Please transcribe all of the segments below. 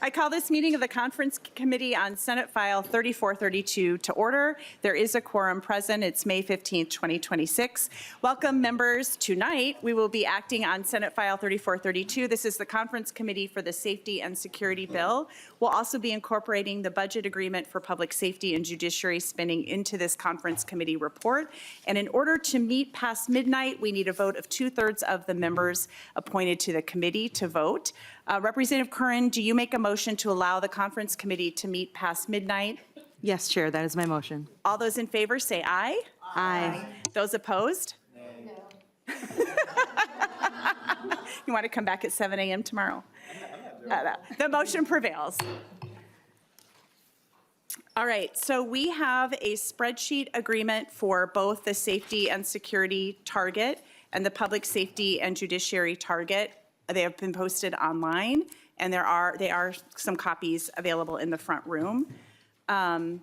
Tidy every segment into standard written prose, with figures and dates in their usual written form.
I call this meeting of the Conference Committee on Senate File 3432 to order. There is a quorum present. It's May 15th, 2026. Welcome, members. Tonight, we will be acting on Senate File 3432. This is the Conference Committee for the Safety and Security Bill. We'll also be incorporating the budget agreement for public safety and judiciary spending into this Conference Committee report. And in order to meet past midnight, we need a vote of 2/3 of the members appointed to the committee to vote. Representative Curran, do you make a motion to allow the Conference Committee to meet past midnight? Yes, Chair, that is my motion. All those in favor say aye. Aye. Those opposed? No. You want to come back at 7 a.m. tomorrow? The motion prevails. All right, so we have a spreadsheet agreement for both the safety and security target and the public safety and judiciary target. They have been posted online, and there are some copies available in the front room. And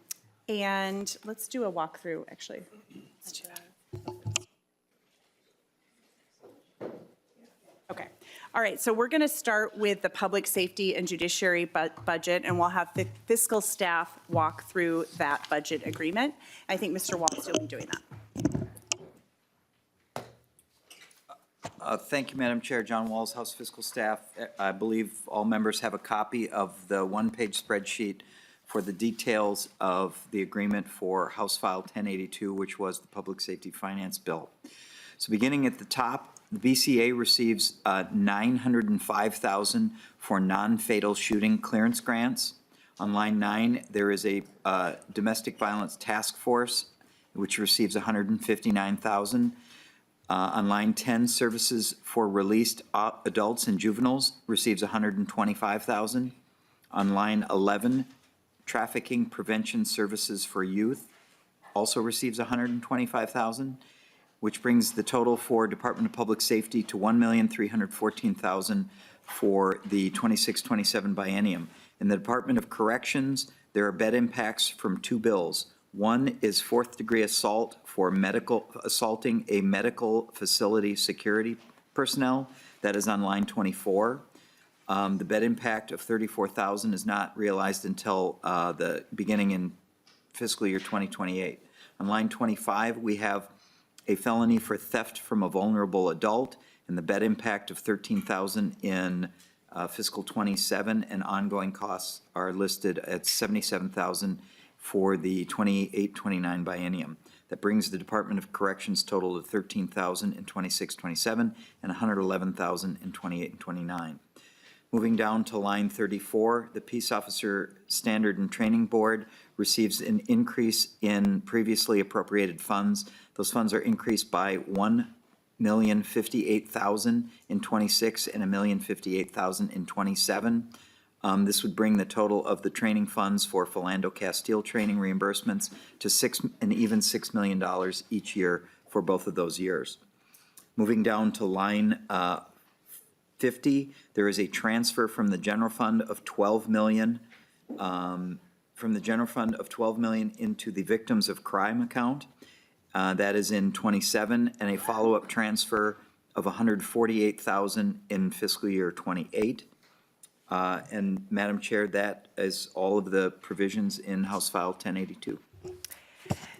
let's do a walkthrough, actually. Let's do that. Okay. All right, so we're going to start with the public safety and judiciary budget, and we'll have the fiscal staff walk through that budget agreement. I think Mr. Waltz will be doing that. Thank you, Madam Chair. John Walls, House Fiscal Staff. I believe all members have a copy of the one-page spreadsheet for the details of the agreement for House File 1082, which was the Public Safety Finance Bill. So beginning at the top, the BCA receives $905,000 for non-fatal shooting clearance grants. On line 9, there is a domestic violence task force, which receives $159,000. On line 10, services for released adults and juveniles receives $125,000. On line 11, trafficking prevention services for youth also receives $125,000, which brings the total for Department of Public Safety to $1,314,000 for the 26-27 biennium. In the Department of Corrections, there are bed impacts from 2 bills. One is 4th-degree assault for assaulting a medical facility security personnel. That is on line 24. The bed impact of $34,000 is not realized until the beginning in fiscal year 2028. On line 25, we have a felony for theft from a vulnerable adult, and the bed impact of $13,000 in fiscal 27, and ongoing costs are listed at $77,000 for the 28-29 biennium. That brings the Department of Corrections total to $13,000 in 26-27 and $111,000 in 28-29. Moving down to line 34, the Peace Officer Standard and Training Board receives an increase in previously appropriated funds. Those funds are increased by $1,058,000 in 26 and $1,058,000 in 27. This would bring the total of the training funds for Philando Castile training reimbursements to $6 million each year for both of those years. Moving down to line 50, there is a transfer from the general fund of $12 million into the Victims of Crime account. That is in 27, and a follow-up transfer of $148,000 in fiscal year 28. And Madam Chair, that is all of the provisions in House File 1082.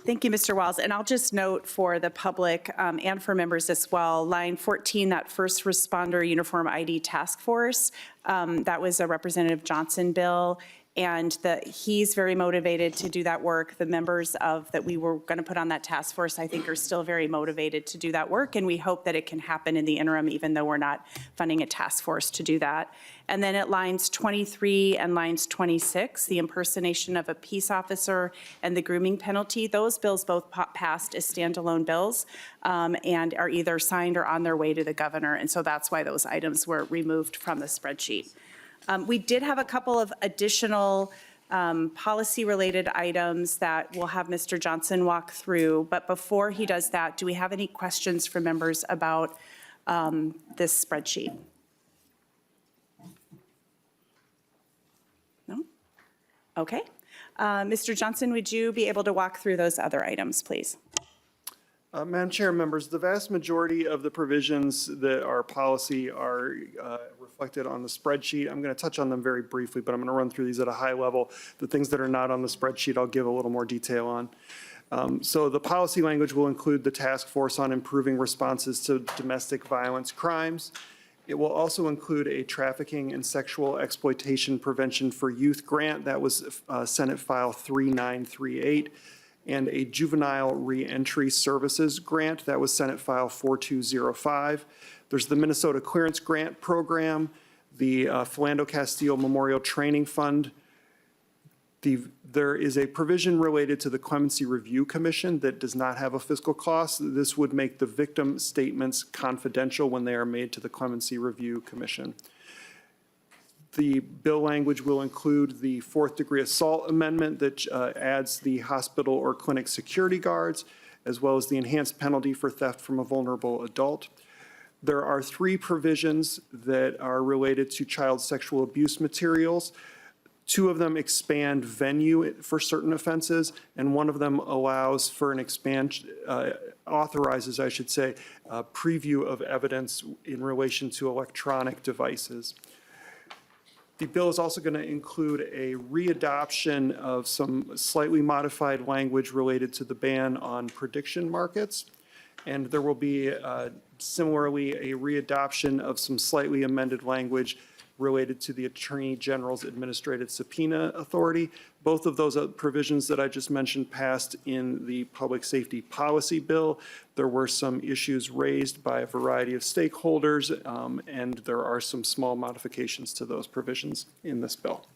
Thank you, Mr. Walls. And I'll just note for the public and for members as well, line 14, that first responder uniform ID task force, that was a Representative Johnson bill. And he's very motivated to do that work. The members that we were going to put on that task force, I think, are still very motivated to do that work. And we hope that it can happen in the interim, even though we're not funding a task force to do that. And then at lines 23 and lines 26, the impersonation of a peace officer and the grooming penalty, those bills both passed as standalone bills and are either signed or on their way to the governor. And so that's why those items were removed from the spreadsheet. We did have a couple of additional policy-related items that we'll have Mr. Johnson walk through. But before he does that, do we have any questions for members about this spreadsheet? No? Okay. Mr. Johnson, would you be able to walk through those other items, please? Madam Chair, members, the vast majority of the provisions that are policy are reflected on the spreadsheet. I'm going to touch on them very briefly, but I'm going to run through these at a high level. The things that are not on the spreadsheet, I'll give a little more detail on. So the policy language will include the task force on improving responses to domestic violence crimes. It will also include a trafficking and sexual exploitation prevention for youth grant. That was Senate File 3938. And a juvenile reentry services grant. That was Senate File 4205. There's the Minnesota Clearance Grant Program, the Philando Castile Memorial Training Fund. There is a provision related to the Clemency Review Commission that does not have a fiscal cost. This would make the victim statements confidential when they are made to the Clemency Review Commission. The bill language will include the fourth-degree assault amendment that adds the hospital or clinic security guards, as well as the enhanced penalty for theft from a vulnerable adult. There are 3 provisions that are related to child sexual abuse materials. 2 of them expand venue for certain offenses, and 1 of them allows for an expansion, authorizes, I should say, preview of evidence in relation to electronic devices. The bill is also going to include a readoption of some slightly modified language related to the ban on prediction markets. And there will be similarly a readoption of some slightly amended language related to the Attorney General's administrative subpoena authority. Both of those provisions that I just mentioned passed in the public safety policy bill. There were some issues raised by a variety of stakeholders, and there are some small modifications to those provisions in this bill.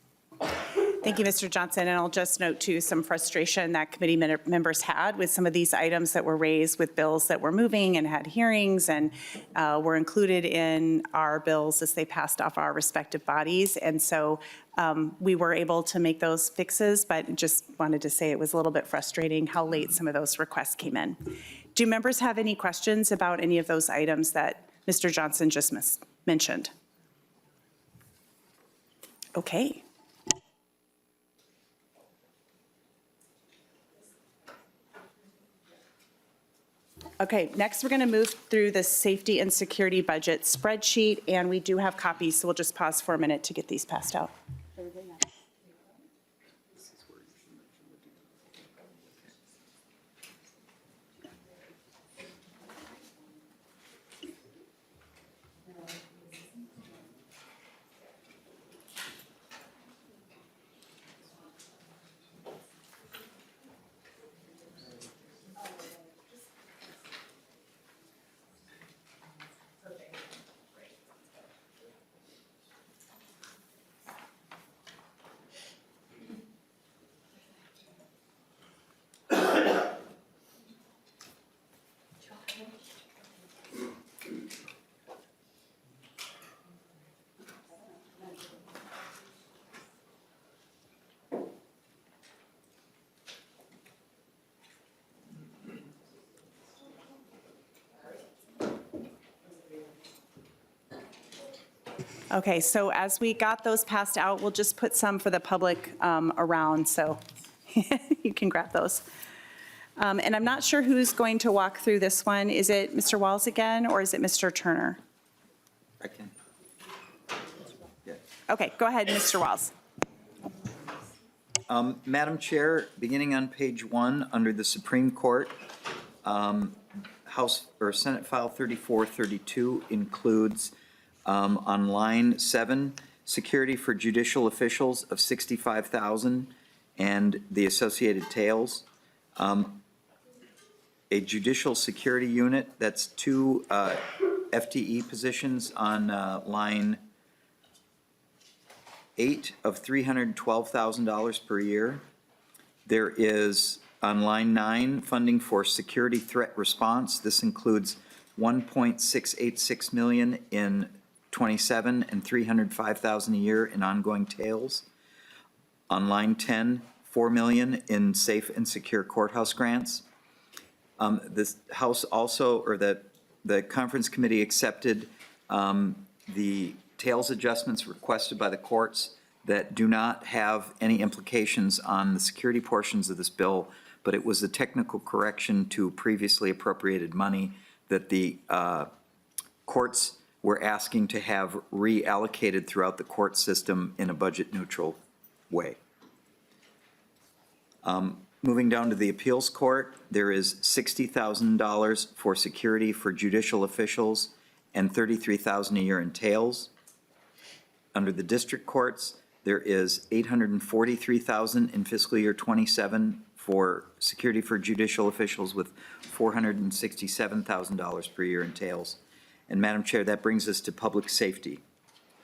Thank you, Mr. Johnson. And I'll just note, too, some frustration that committee members had with some of these items that were raised with bills that were moving and had hearings and were included in our bills as they passed off our respective bodies. And so we were able to make those fixes, but just wanted to say it was a little bit frustrating how late some of those requests came in. Do members have any questions about any of those items that Mr. Johnson just mentioned? Okay. Okay, next we're going to move through the safety and security budget spreadsheet, and we do have copies, so we'll just pause for a minute to get these passed out. Okay, so as we got those passed out, we'll just put some for the public around, so you can grab those. And I'm not sure who's going to walk through this one. Is it Mr. Walls again, or is it Mr. Turner? I can. Yeah. Okay, go ahead, Mr. Walls. Madam Chair, beginning on page 1, under the Supreme Court, House or Senate File 3432 includes on line 7, security for judicial officials of $65,000 and the associated tails. A judicial security unit, that's 2 FTE positions on line 8 of $312,000 per year. There is on line 9, funding for security threat response. This includes $1.686 million in 27 and $305,000 a year in ongoing tails. On line 10, $4 million in safe and secure courthouse grants. This House also, or the Conference Committee accepted the tails adjustments requested by the courts that do not have any implications on the security portions of this bill, but it was a technical correction to previously appropriated money that the courts were asking to have reallocated throughout the court system in a budget-neutral way. Moving down to the appeals court, there is $60,000 for security for judicial officials and $33,000 a year in tails. Under the district courts, there is $843,000 in fiscal year '27 for security for judicial officials with $467,000 per year in tails. And Madam Chair, that brings us to public safety.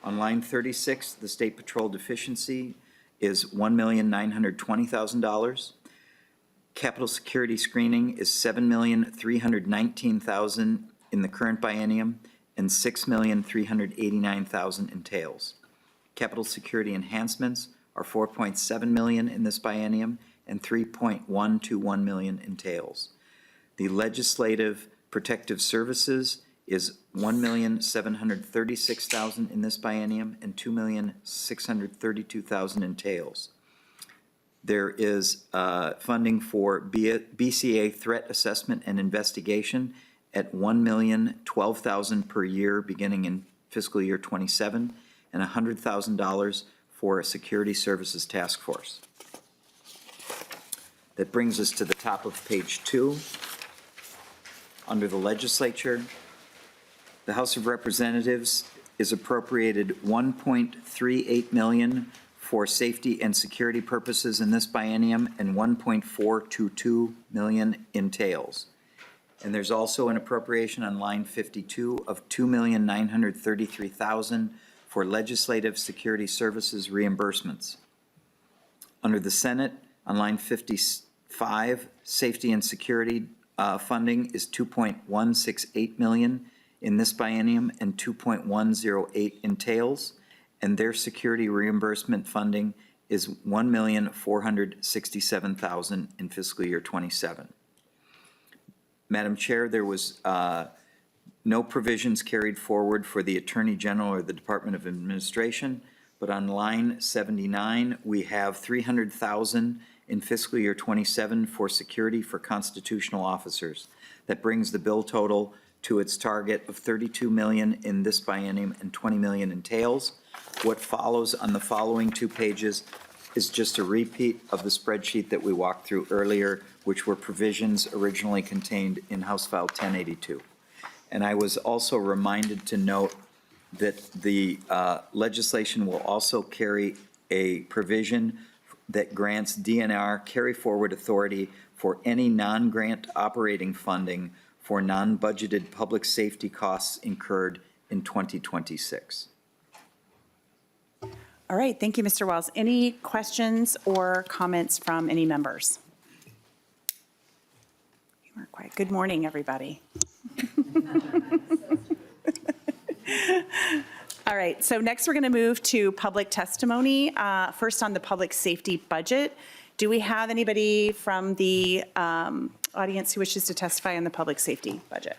On line 36, the state patrol deficiency is $1,920,000. Capital security screening is $7,319,000 in the current biennium and $6,389,000 in tails. Capital security enhancements are $4.7 million in this biennium and $3.121 million in tails. The legislative protective services is $1,736,000 in this biennium and $2,632,000 in tails. There is funding for BCA threat assessment and investigation at $1,012,000 per year beginning in fiscal year '27 and $100,000 for a security services task force. That brings us to the top of page 2. Under the legislature, the House of Representatives is appropriated $1.38 million for safety and security purposes in this biennium and $1.422 million in tails. And there's also an appropriation on line 52 of $2,933,000 for legislative security services reimbursements. Under the Senate, on line 55, safety and security funding is $2.168 million in this biennium and $2.108 in tails, and their security reimbursement funding is $1,467,000 in fiscal year '27. Madam Chair, there was no provisions carried forward for the Attorney General or the Department of Administration, but on line 79, we have $300,000 in fiscal year '27 for security for constitutional officers. That brings the bill total to its target of $32 million in this biennium and $20 million in tails. What follows on the following 2 pages is just a repeat of the spreadsheet that we walked through earlier, which were provisions originally contained in House File 1082. And I was also reminded to note that the legislation will also carry a provision that grants DNR carry-forward authority for any non-grant operating funding for non-budgeted public safety costs incurred in 2026. All right, thank you, Mr. Wells. Any questions or comments from any members? You are quiet. Good morning, everybody. All right, so next we're going to move to public testimony. First on the public safety budget. Do we have anybody from the audience who wishes to testify on the public safety budget?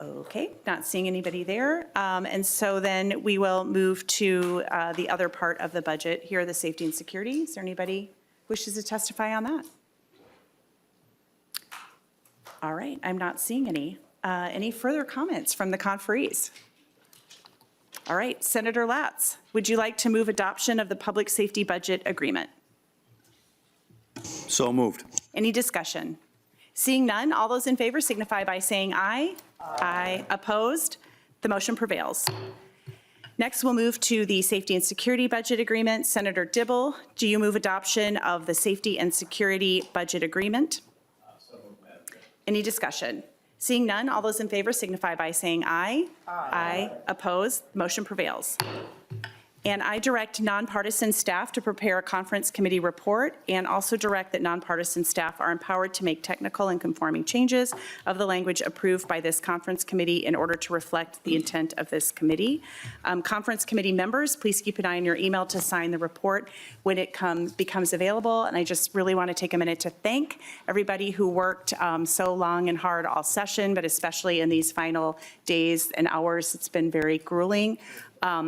Okay, not seeing anybody there. And so then we will move to the other part of the budget here, the safety and security. Is there anybody who wishes to testify on that? All right, I'm not seeing any. Any further comments from the conferees? All right, Senator Latz, would you like to move adoption of the public safety budget agreement? So moved. Any discussion? Seeing none, all those in favor signify by saying aye. Aye. Opposed? The motion prevails. Next, we'll move to the safety and security budget agreement. Senator Dibble, do you move adoption of the safety and security budget agreement? Any discussion? Seeing none, all those in favor signify by saying aye. Aye. Opposed? Motion prevails. And I direct nonpartisan staff to prepare a conference committee report and also direct that nonpartisan staff are empowered to make technical and conforming changes of the language approved by this conference committee in order to reflect the intent of this committee. Conference committee members, please keep an eye on your email to sign the report when it becomes available. And I just really want to take a minute to thank everybody who worked so long and hard all session, but especially in these final days and hours. It's been very grueling.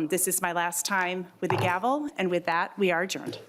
This is my last time with the gavel, and with that, we are adjourned.